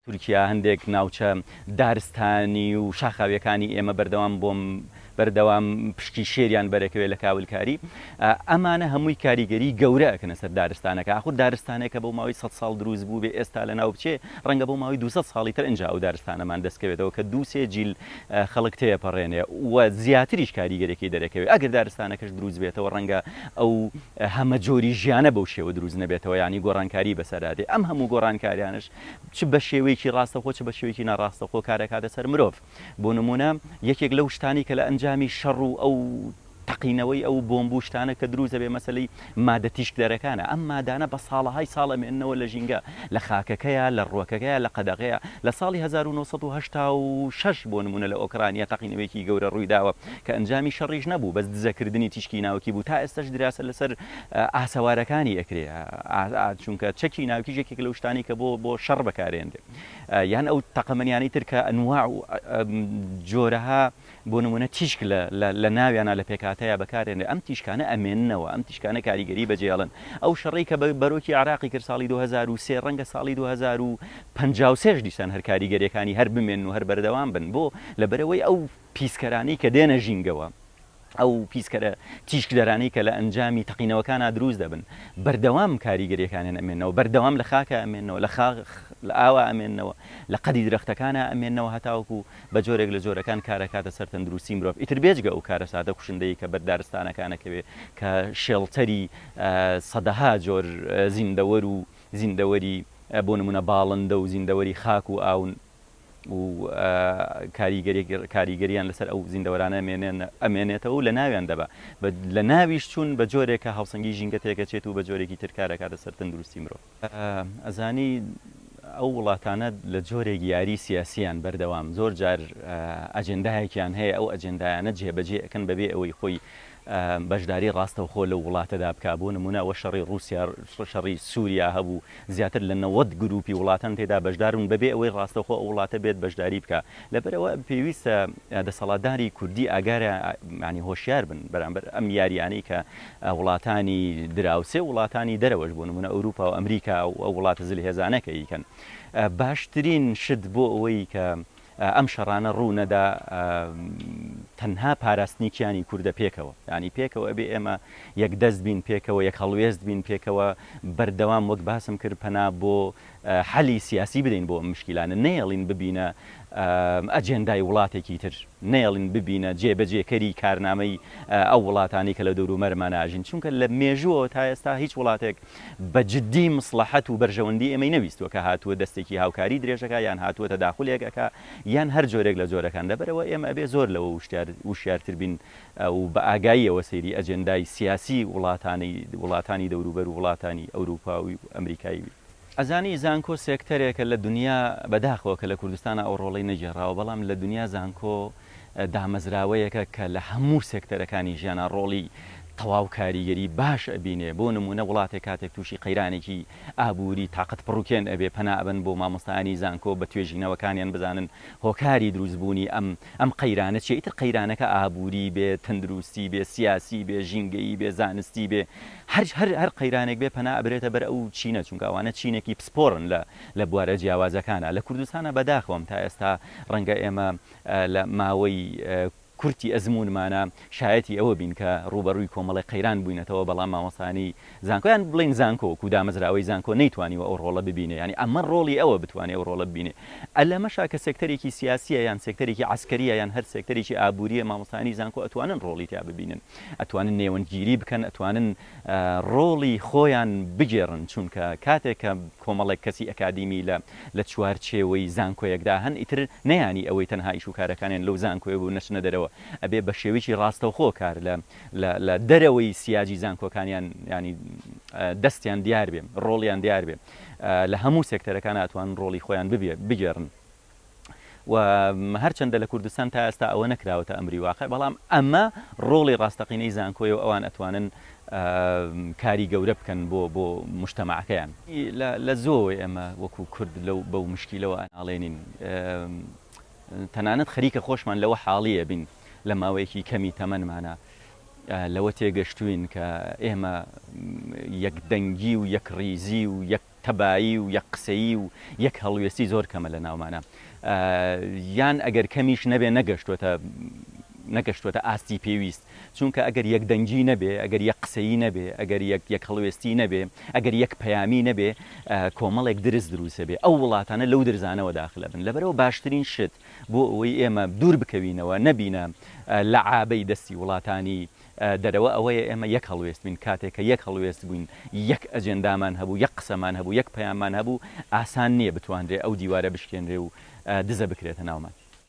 تورکیا هەندێک ناوچە دارستانی و شاخاویەکانی ئێمە بەردەوام پشتی شێریان بەرەکەوێت لە کاولکاری ئەمانە هەمووی کاریگەری گەورە ئەکەنە سەر دارستانەکە ئاخور دارستانێکە بۆ ماوەی 100 ساڵ دروست بوو بێ ئێستا لە ناو بچێ ڕەنگە بۆ ماوەی 200 ساڵی تر ئەنج ئەو دارستانەمان دەستکەوێتەوە کە دووسێ جیل خەڵک تێپەڕێنێ و زیاتریش کاریگەرێکی دەرەکەوێت ئەگەر دارستانەکەش دروست بێتەوە ڕەنگە ئەو هەمە جۆری ژیانە بەو شێوە دروست نەبێتەوە ینی گۆڕانکاری بەسەرادێ ئەم هەموو گۆڕانکاریانش چ بە شێوەیەکی ڕاستەخۆ چ بە شێوەیەکی ناڕاستەخۆ کارەکاتە سەر مرۆڤ بۆ نمونە یەکێک لەو شتانی کە لە ئەنجامی شەڕ و ئەو تەقینەوەی ئەو بۆمبوشتانە کە دروزە بێ مەسلەی مادە تیشکدەرەکانە ئەم مادانە بە ساڵەهای ساڵەمێننەوە لە ژینگە لە خاکەکەیە لە ڕووەکەکەیە لە قەدەغەیە لە ساڵی 1986 بۆ نمونە لە ئۆکرانیا تەقینەوەیکی گەورە ڕوویداوە کە ئەنجامی شەڕیش نەبوو بەس دزەکردنی تیشکی ناوکی بوو تا ئێستش دراسە لەسەر ئاسەوارەکانی ئەکرێ چونکە چەکی ناوکیژێکێک لەو شتانی کە بۆ شەڕ بەکارێندێ یان ئەو تەقەمەنیانی تر کە ئەنواع و جۆرەها بۆ نمونە تیشک لە ناویانە لە پێکاتەیە بەکارێنێ ئەم تیشکانە ئەمێننەوە ئەم تیشکانە کاریگەری بەجێڵن ئەو شەڕی کە بەرۆکی عراقی کرد ساڵی 2003 ڕەنگە ساڵی 2053 دیسان هەر کاریگەریەکانی هەر بمێن و هەر بەردەوام بن بۆ لەبەرەوەی ئەو پیسکەرانی کە دێنە ژینگەوە ئەو پیسکەرە تیشکدەرانی کە لە ئەنجامی تەقینەوەکانە دروست دەبن بەردەوام کاریگەریەکانیان ئەمێنەوە بەردەوام لە خاکە ئەمێنەوە لە ئاوا ئەمێنەوە لە قەدی درەختەکانە ئەمێنەوە هەتاوەکو بە جۆرێک لە جۆرەکان کارەکاتە سەر تەندروستی مرۆڤ ئیتر بێجگە ئەو کارە سادە کوشندەی کە بەردارستانەکانەکەوێ کە شێڵتەری سەدەها جۆر زیندەوەری بۆ نمونە باڵندە و زیندەوەری خاک و ئاون و کاریگەریان لەسەر ئەو زیندەوەرانە ئەمێنێتەوە و لە ناویان دەبە لە ناویش چوون بە جۆرێکە هاوسەنگی ژینگە تێکەچێت و بە جۆرێکی تر کارەکاتە سەر تەندروستی مرۆڤ ئەزانی ئەو وڵاتانە لە جۆرێک یاری سیاسیان بەردەوام زۆر جار ئەجێندایەکیان هەیە ئەو ئەجێندایانە جێبەجێ ئەکەن بەبێ ئەوەی خۆی بەشداری ڕاستەوخۆ لە وڵاتەدا بکا بۆ نمونە ئەوە شەڕی رووسیا شەڕی سووریا هەبوو زیاتر لە 90 گروپی وڵاتان تێدا بەشدارون بەبێ ئەوەی ڕاستەخۆ ئەو وڵاتە بێت بەشداری بکە لەبەرەوە پێویستە دەسەڵاتداری کوردی ئاگارە ینی هۆشیار بن بەرامبەر ئەم یاریانەی کە وڵاتانی دراوسێ وڵاتانی دەرەوەش بۆ نمونە ئەوروپا و ئەمریکا و ئەو وڵاتە زلهێزانەکە یکەن باشترین شت بۆ ئەوەی کە ئەم شەڕانە ڕوونەدا تەنها پاراستنیکیانی کووردە پێکەوە ینی پێکەوە ئەبێ ئێمە یەک دەست بین پێکەوە یەک هەڵوێست بین پێکەوە بەردەوام وەک باسم کرد پەنا بۆ حەلی سیاسی بدەین بۆ ئەم مشکلانە نێڵین ببینە ئەجێندای وڵاتێکی تر نێڵین ببینە جێبەجێکەری کارنامەی ئەو وڵاتانی کە لە دەورومەرمان ئاژین چونکە لە مێژووە تا ئێستا هیچ وڵاتێک بە جددی مصلحەت و بەرژەوەندی ئێمەی نەویستوە کە هاتووە دەستێکی هاوکاری درێژەکە یان هاتووە تەداخولێکەکە یان هەر جۆرێک لە جۆرەکان لەبەرەوە ئێمە ئەبێ زۆر لەوە وشیارتر بین و بە ئاگاییەوە سەیری ئەجێندای سیاسی وڵاتانی دەوروبەر و وڵاتانی ئەوروپاوی و ئەمریکایی ئەزانی زانکۆ سێکتەرێکە لە دنیا بەداخەوە کە لە کوردستانە ئەو ڕۆڵەی نەجێڕاوە بەڵام لە دنیا زانکۆ دامەزراوەیەکە کە لە هەموو سێکتەرەکانی ژیانە ڕۆڵی تەواو کاریگەری باش ئەبینێ بۆ نمونە وڵاتێک کاتێک تووشی قەیرانێکی ئابووری تااقەت پڕوکێن ئەبێ پەنابن بۆ مامۆستانی زانکۆ بە توێژینەوەکانیان بزانن هۆکاری دروستبوونی ئەم قەیرانە چێ ئیتر قەیرانەکە ئابووری بێ تەندروستی بێ سیاسی بێ ژینگەی بێ زانستی بێ هەر قەیرانێک بێ پەنا ئەبرێتە بەر ئەو چینە چونکە ئەوانە چینێکی پسپۆڕن لە بوارە جیاوازەکانە لە کوردستانە بەداخەوەم تا ئێستا ڕەنگە ئێمە لە ماوەی کورتی ئەزمونمانە شایەتی ئەوە بین کە ڕوبەڕووی کۆمەڵی قەیران بووینەتەوە بەڵام مامۆستانی زانکۆیان بڵین زانکۆ و دامەزراوەی زانکۆ نەیتوانیوە ئەو ڕۆڵە ببینێ ینی ئەمە ڕۆڵی ئەوە بتوانێت ئەو ڕۆڵە ببینێ ئەلەمەشا کە سێکتەرێکی سیاسیە یان سێکتەرێکی عسکەریە یان هەر سێکتەرێکی ئابووریە مامۆستانی زانکۆ ئەتوانن ڕۆڵی تیا ببینن ئەتوانن نێوەندگیری بکەن ئەتوانن ڕۆڵی خۆیان بگێڕن چونکە کاتێک کە کۆمەڵێک کەسی ئەکادیمی لە چوارچێوەی زانکۆیەکدا هەن ئیتر نەیانی ئەوەی تەنها ئیشوکارەکانیان لەو زانکۆیە بوو نەچنە دەرەوە ئەبێ بە شێوەیەکی ڕاستەوخۆ کار لە دەرەوەی سیاجی زانکۆکانیان ینی دەستیان دیار بێ ڕۆڵیان دیار بێ لە هەموو سێکتەرەکان ئەتوان ڕۆڵی خۆیان بگێڕن و هەرچەندە لە کوردستان تا ئێستا ئەوە نەکراوەتە ئەمری واقع بەڵام ئەمە ڕۆڵی ڕاستەقینەی زانکۆی و ئەوان ئەتوانن کاری گەورە بکەن بۆ مجتەمەعەکەیان لە زۆر ئێمە وەکو کورد بەو مشکیلەوە ئاڵێنین تەنانەت خەریکە خۆشمان لەوە حاڵیە بین لە ماوەیەکی کەمی تەمەنمانە لەوە تێگەشتوین کە ئێمە یەک دەنگی و یەک ڕیزی و یەک تەبایی و یەک قسەیی و یەک هەڵوێستی زۆر کەمە لە ناومانە یان ئەگەر کەمیش نەبێ نەگەشتوەتە ئاستی پێویست چونکە ئەگەر یەک دەنگی نەبێ ئەگەر یەک قسەیی نەبێ ئەگەر یەک هەڵوێستی نەبێ ئەگەر یەک پەیامی نەبێ کۆمەڵێک دروستە بێ ئەو وڵاتانە لەو درزانەوە داخلە بن لەبەرەوە باشترین شت بۆ ئەوەی ئێمە دوور بکەوینەوە نەبینە لە عابەی دەستی وڵاتانی دەرەوە ئەوەیە ئێمە یەک هەڵوێست بین کاتێککە یەک هەڵوێست بووین یەک ئەجێندامان هەبوو یەک قسەمان هەبوو یەک پەیامان هەبوو ئاسان نییە بتوانرێ ئەو دیوارە بشکێنرێ و دزە بکرێتە ناومان